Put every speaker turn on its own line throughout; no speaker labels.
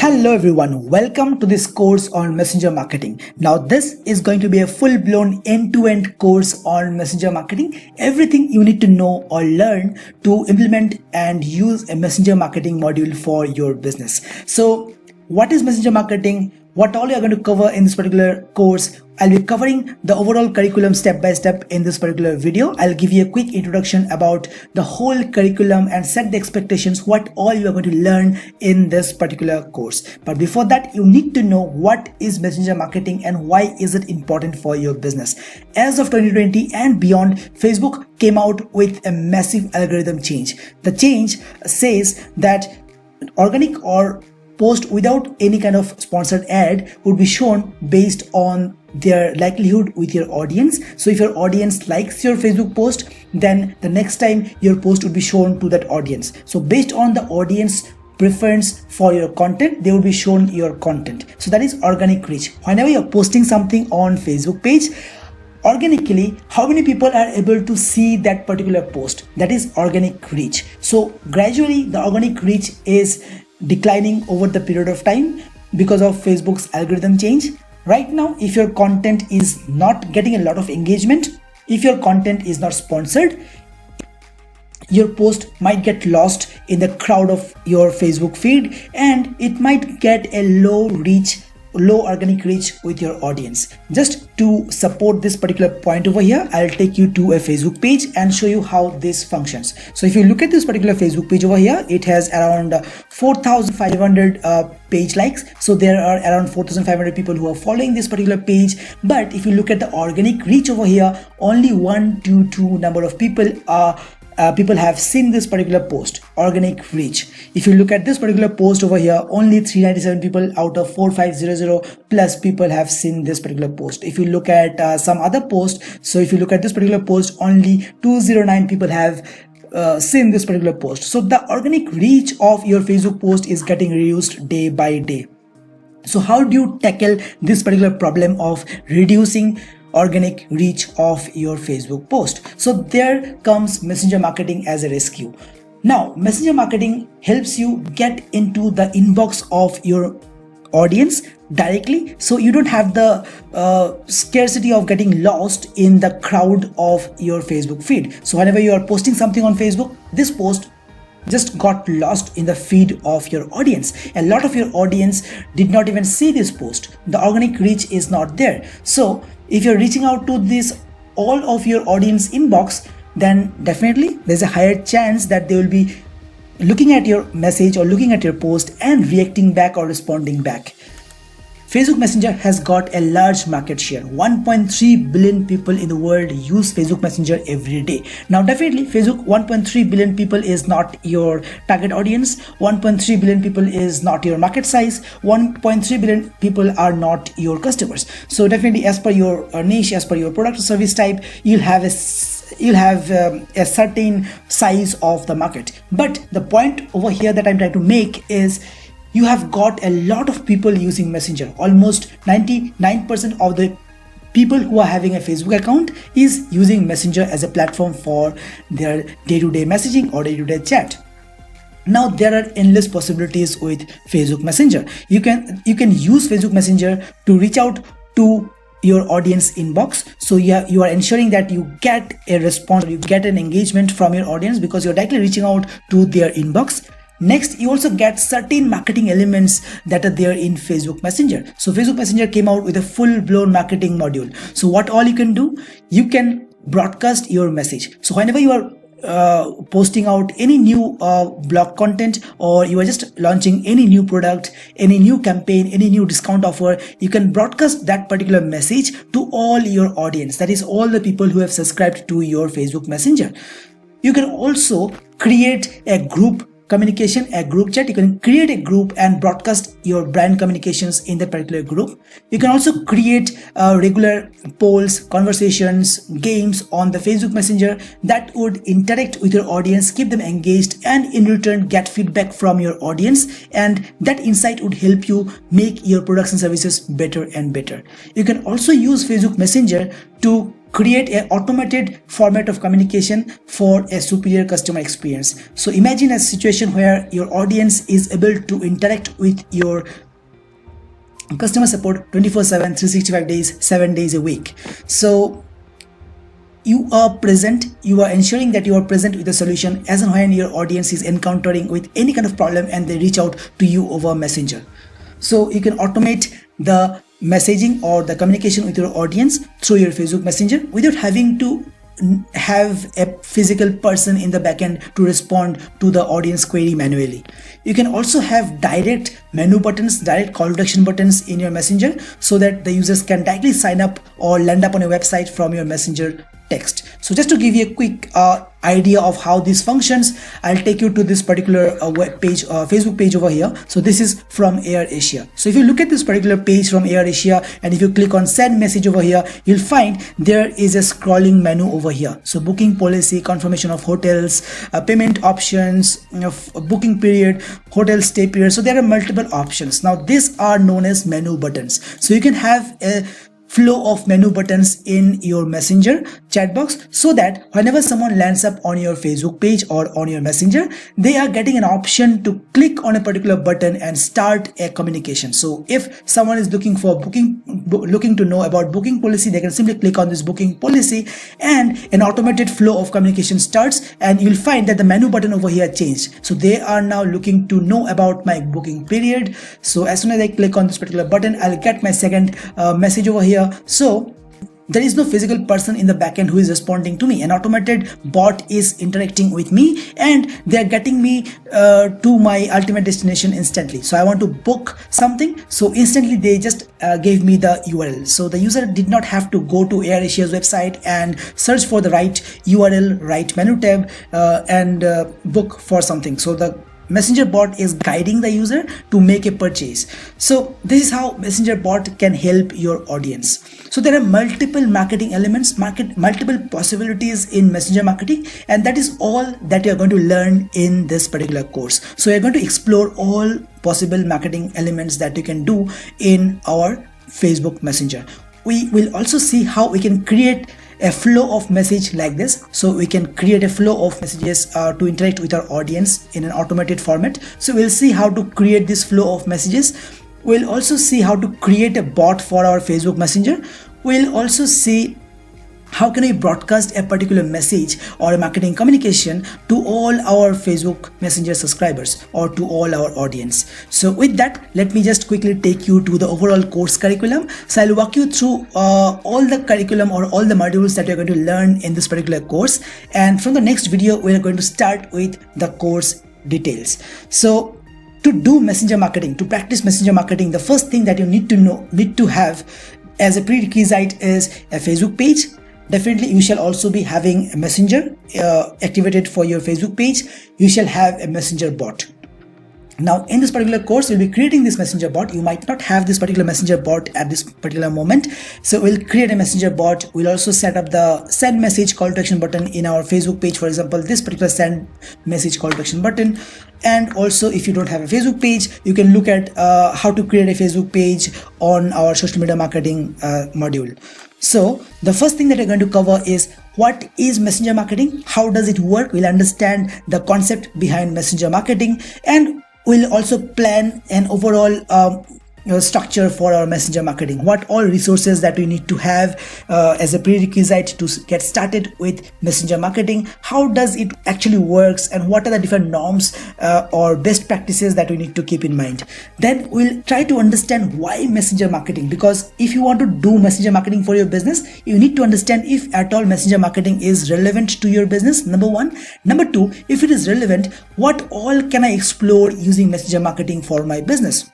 Hello everyone, welcome to this course on Messenger marketing. Now this is going to be a full-blown end-to-end course on Messenger marketing. Everything you need to know or learn to implement and use a Messenger marketing module for your business. So what is Messenger marketing? What all you are going to cover in this particular course? I'll be covering the overall curriculum step by step in this particular video. I'll give you a quick introduction about the whole curriculum and set the expectations what all you are going to learn in this particular course. But before that, you need to know what is Messenger marketing and why is it important for your business. As of 2020 and beyond, Facebook came out with a massive algorithm change. The change says that organic or post without any kind of sponsored ad would be shown based on their likelihood with your audience. So if your audience likes your Facebook post, then the next time your post would be shown to that audience. So based on the audience preference for your content, they will be shown your content. So that is organic reach. Whenever you're posting something on Facebook page, organically, how many people are able to see that particular post? That is organic reach. So gradually the organic reach is declining over the period of time because of Facebook's algorithm change. Right now, if your content is not getting a lot of engagement, if your content is not sponsored, your post might get lost in the crowd of your Facebook feed and it might get a low organic reach with your audience. Just to support this particular point over here, I'll take you to a Facebook page and show you how this functions. So if you look at this particular Facebook page over here, it has around 4,500 page likes. So there are around 4,500 people who are following this particular page. But if you look at the organic reach over here, only 1 to 2 number of people have seen this particular post, organic reach. If you look at this particular post over here, only 397 people out of 4500 plus people have seen this particular post. If you look at some other post, so if you look at this particular post, only 209 people have seen this particular post. So the organic reach of your Facebook post is getting reduced day by day. So how do you tackle this particular problem of reducing organic reach of your Facebook post? So there comes Messenger marketing as a rescue. Now Messenger marketing helps you get into the inbox of your audience directly, so you don't have the scarcity of getting lost in the crowd of your Facebook feed. So whenever you are posting something on Facebook, this post just got lost in the feed of your audience. A lot of your audience did not even see this post. The organic reach is not there. So if you're reaching out to this all of your audience inbox, then definitely there's a higher chance that they will be looking at your message or looking at your post and reacting back or responding back. Facebook Messenger has got a large market share. 1.3 billion people in the world use Facebook Messenger every day. Now definitely Facebook 1.3 billion people is not your target audience. 1.3 billion people is not your market size. 1.3 billion people are not your customers. So definitely as per your niche, as per your product or service type, you'll have a certain size of the market. But the point over here that I'm trying to make is you have got a lot of people using Messenger. Almost 99% of the people who are having a Facebook account is using Messenger as a platform for their day-to-day messaging or day-to-day chat. Now there are endless possibilities with Facebook Messenger. You can use Facebook Messenger to reach out to your audience inbox. So you are ensuring that you get a response, you get an engagement from your audience because you're directly reaching out to their inbox. Next, you also get certain marketing elements that are there in Facebook Messenger. So Facebook Messenger came out with a full-blown marketing module. So what all you can do, you can broadcast your message. So whenever you are posting out any new blog content, or you are just launching any new product, any new campaign, any new discount offer, you can broadcast that particular message to all your audience. That is all the people who have subscribed to your Facebook Messenger. You can also create a group communication, a group chat. You can create a group and broadcast your brand communications in that particular group. You can also create regular polls, conversations, games on the Facebook Messenger that would interact with your audience, keep them engaged, and in return get feedback from your audience, and that insight would help you make your products and services better and better. You can also use Facebook Messenger to create an automated format of communication for a superior customer experience. So imagine a situation where your audience is able to interact with your customer support 24/7, 365 days, 7 days a week. So you are ensuring that you are present with a solution as and when your audience is encountering with any kind of problem and they reach out to you over Messenger. So you can automate the messaging or the communication with your audience through your Facebook Messenger without having to have a physical person in the backend to respond to the audience query manually. You can also have direct menu buttons, direct call to action buttons in your Messenger so that the users can directly sign up or land up on your website from your Messenger text. So just to give you a quick idea of how this functions, I'll take you to this particular web page, Facebook page over here. So this is from AirAsia. So if you look at this particular page from AirAsia and if you click on send message over here, you'll find there is a scrolling menu over here. So booking policy, confirmation of hotels, payment options, booking period, hotel stay period. So there are multiple options. Now these are known as menu buttons. So you can have a flow of menu buttons in your Messenger chat box so that whenever someone lands up on your Facebook page or on your Messenger, they are getting an option to click on a particular button and start a communication. So if someone is looking to know about booking policy, they can simply click on this booking policy and an automated flow of communication starts, and you'll find that the menu button over here changed. So they are now looking to know about my booking period. So as soon as I click on this particular button, I'll get my second message over here. So there is no physical person in the backend who is responding to me. An automated bot is interacting with me and they're getting me to my ultimate destination instantly. So I want to book something, so instantly they just gave me the URL. So the user did not have to go to AirAsia's website and search for the right URL, right menu tab and book for something. So the Messenger bot is guiding the user to make a purchase. So this is how Messenger bot can help your audience. So there are multiple marketing elements, multiple possibilities in Messenger marketing, and that is all that you're going to learn in this particular course. So you're going to explore all possible marketing elements that you can do in our Facebook Messenger. We will also see how we can create a flow of message like this. So we can create a flow of messages to interact with our audience in an automated format. So we'll see how to create this flow of messages. We'll also see how to create a bot for our Facebook Messenger. We'll also see how can we broadcast a particular message or a marketing communication to all our Facebook Messenger subscribers or to all our audience. So with that, let me just quickly take you to the overall course curriculum. So I'll walk you through all the curriculum or all the modules that you're going to learn in this particular course. And from the next video, we're going to start with the course details. So to do Messenger marketing, to practice Messenger marketing, the first thing that you need to have as a prerequisite is a Facebook page. Definitely you shall also be having a Messenger activated for your Facebook page. You shall have a Messenger bot. Now in this particular course, we'll be creating this Messenger bot. You might not have this particular Messenger bot at this particular moment. So we'll create a Messenger bot. We'll also set up the send message call to action button in our Facebook page. For example, this particular send message call to action button. And also if you don't have a Facebook page, you can look at how to create a Facebook page on our social media marketing module. So the first thing that we're going to cover is what is Messenger marketing, how does it work. We'll understand the concept behind Messenger marketing, and we'll also plan an overall structure for our Messenger marketing, what all resources that we need to have as a prerequisite to get started with Messenger marketing, how does it actually works, and what are the different norms or best practices that we need to keep in mind. Then we'll try to understand why Messenger marketing, because if you want to do Messenger marketing for your business, you need to understand if at all Messenger marketing is relevant to your business, number one. Number two, if it is relevant, what all can I explore using Messenger marketing for my business?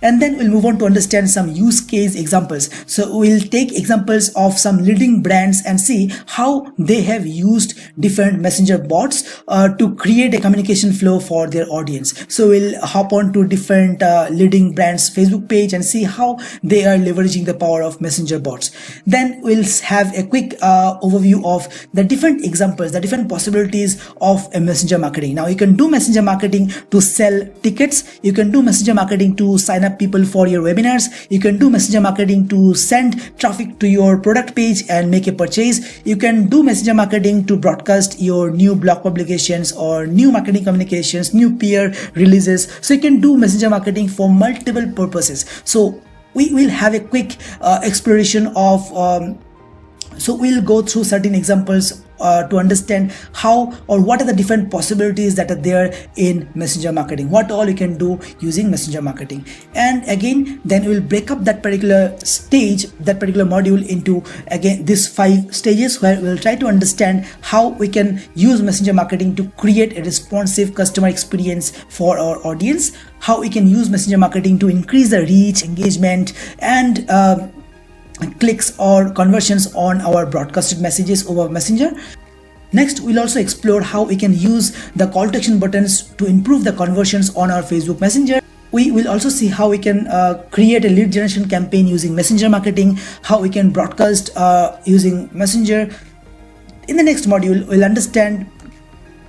And then we'll move on to understand some use case examples. So we'll take examples of some leading brands and see how they have used different Messenger bots to create a communication flow for their audience. So we'll hop on to different leading brands Facebook page and see how they are leveraging the power of Messenger bots. Then we'll have a quick overview of the different examples, the different possibilities of a Messenger marketing. Now you can do Messenger marketing to sell tickets. You can do Messenger marketing to sign sign up people for your webinars. You can do messenger marketing to send traffic to your product page and make a purchase. You can do messenger marketing to broadcast your new blog publications or new marketing communications, new peer releases. So you can do messenger marketing for multiple purposes. So we will have a quick exploration of so we'll go through certain examples to understand how or what are the different possibilities that are there in messenger marketing, what all you can do using messenger marketing. And again, then we'll break up that particular stage, that particular module into again these 5 stages, where we'll try to understand how we can use messenger marketing to create a responsive customer experience for our audience, how we can use messenger marketing to increase the reach, engagement, and clicks or conversions on our broadcasted messages over messenger. Next, we'll also explore how we can use the call to action buttons to improve the conversions on our Facebook Messenger. We will also see how we can create a lead generation campaign using messenger marketing, how we can broadcast using messenger. In the next module, we'll understand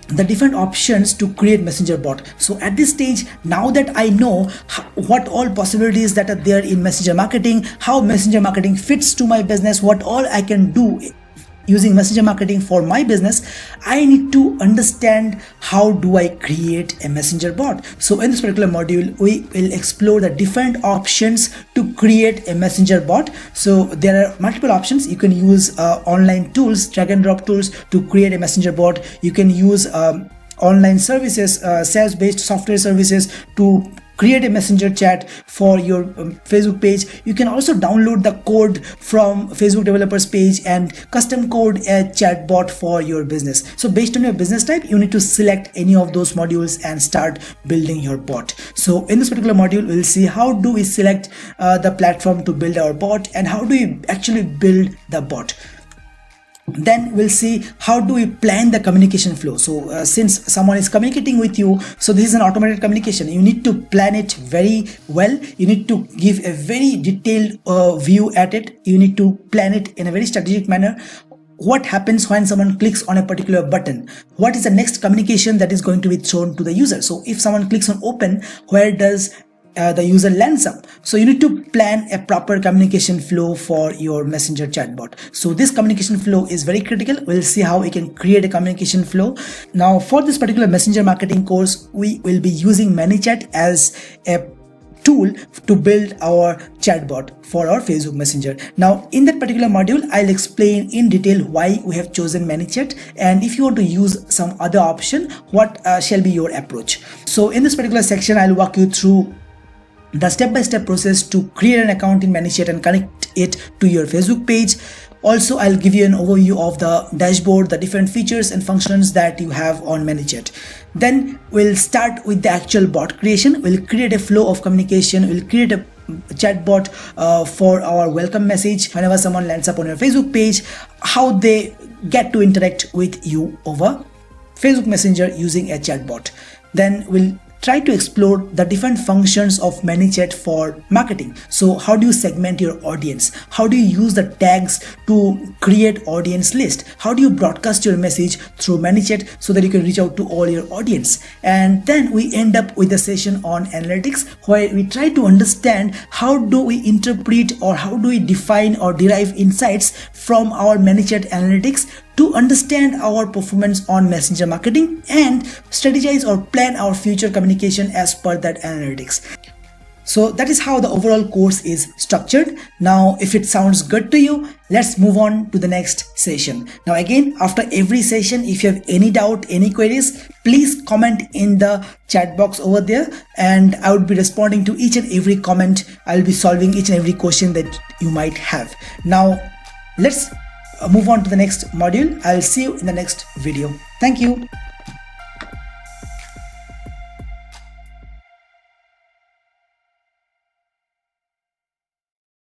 the different options to create messenger bot. So at this stage, now that I know what all possibilities that are there in messenger marketing, how messenger marketing fits to my business, what all I can do using messenger marketing for my business, I need to understand how do I create a messenger bot. So in this particular module, we will explore the different options to create a messenger bot. So there are multiple options. You can use online tools, drag and drop tools to create a messenger bot. You can use online services, SaaS-based software services to create a messenger chat for your Facebook page. You can also download the code from Facebook developers page and custom code a chatbot for your business. So based on your business type, you need to select any of those modules and start building your bot. So in this particular module, we'll see how do we select the platform to build our bot and how do we actually build the bot. Then we'll see how do we plan the communication flow. So since someone is communicating with you, so this is an automated communication. You need to plan it very well. You need to give a very detailed view at it. You need to plan it in a very strategic manner. What happens when someone clicks on a particular button? What is the next communication that is going to be shown to the user? So if someone clicks on open, where does the user lands up? So you need to plan a proper communication flow for your messenger chatbot. So this communication flow is very critical. We'll see how we can create a communication flow. Now for this particular messenger marketing course, we will be using ManyChat as a tool to build our chatbot for our Facebook Messenger. Now in that particular module, I'll explain in detail why we have chosen ManyChat, and if you want to use some other option, what shall be your approach. So in this particular section, I'll walk you through the step-by-step process to create an account in ManyChat and connect it to your Facebook page. Also, I'll give you an overview of the dashboard, the different features and functions that you have on ManyChat. Then we'll start with the actual bot creation. We'll create a flow of communication. We'll create a chatbot for our welcome message whenever someone lands up on your Facebook page, how they get to interact with you over Facebook Messenger using a chatbot. Then we'll try to explore the different functions of ManyChat for marketing. So how do you segment your audience? How do you use the tags to create audience list? How do you broadcast your message through ManyChat so that you can reach out to all your audience? And then we end up with a session on analytics, where we try to understand how do we interpret or how do we define or derive insights from our ManyChat analytics to understand our performance on messenger marketing and strategize or plan our future communication as per that analytics. So that is how the overall course is structured. Now, if it sounds good to you, let's move on to the next session. Now again, after every session, if you have any doubt, any queries, please comment in the chat box over there, and I would be responding to each and every comment. I'll be solving each and every question that you might have. Now, let's move on to the next module. I'll see you in the next video. Thank you.